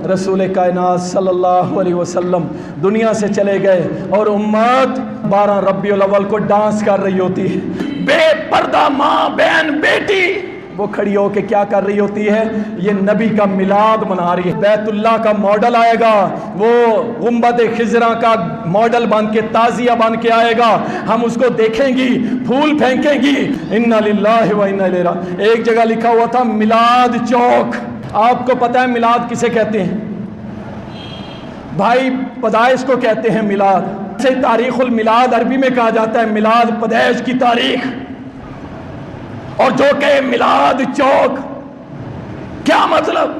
رسول کائنات صلی اللہ علیہ وسلم دنیا سے چلے گئے اور امت 12 ربیع الاول کو ڈانس کر رہی ہوتی ہے، بے پردہ ماں بہن بیٹی وہ کھڑی ہو کے کیا کر رہی ہوتی ہے؟ یہ نبی کا میلاد منا رہی ہے۔ بیت اللہ کا ماڈل آئے گا، وہ گنبد خضرا کا ماڈل بن کے تازیہ بن کے آئے گا، ہم اس کو دیکھیں گی، پھول پھینکیں گی۔ انا للہ و انا الیہ راجعون۔ ایک جگہ لکھا ہوا تھا میلاد چوک۔ آپ کو پتہ ہے میلاد کسے کہتے ہیں؟ بھائی پیدائش کو کہتے ہیں میلاد۔ سے تاریخ المیلاد عربی میں کہا جاتا ہے میلاد پیدائش کی تاریخ، اور جو کہ میلاد چوک کیا مطلب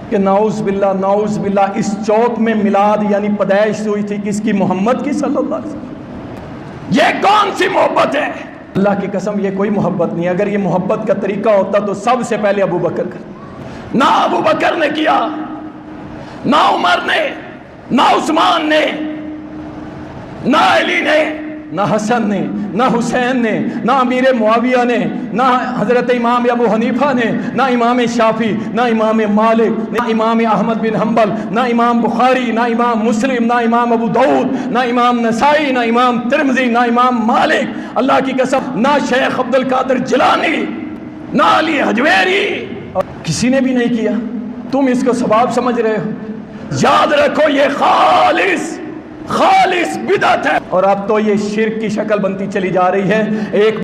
کہ نعوذ باللہ اس چوک میں میلاد یعنی پیدائش ہوئی تھی کس کی؟ محمد کی صلی اللہ علیہ وسلم۔ یہ کون سی محبت ہے؟ اللہ کی قسم یہ کوئی محبت نہیں۔ اگر یہ محبت کا طریقہ ہوتا تو سب سے پہلے ابو بکر کرتے۔ نہ ابو بکر نے کیا، نہ عمر نے، نہ عثمان نے، نہ علی نے، نہ حسن نے، نہ حسین نے، نہ امیر معاویہ نے، نہ حضرت امام ابو حنیفہ نے، نہ امام شافعی، نہ امام مالک، نہ امام احمد بن حنبل، نہ امام بخاری، نہ امام مسلم، نہ امام ابو داؤد، نہ امام نسائی، نہ امام ترمذی، نہ امام مالک، اللہ کی قسم نہ شیخ عبد القادر جیلانی، نہ علی حجویری، کسی نے بھی نہیں کیا۔ تم اس کو ثواب سمجھ رہے ہو؟ یاد رکھو یہ خالص بدعت ہے، اور اب تو یہ شرک کی شکل بنتی چلی جا رہی ہے۔ ایک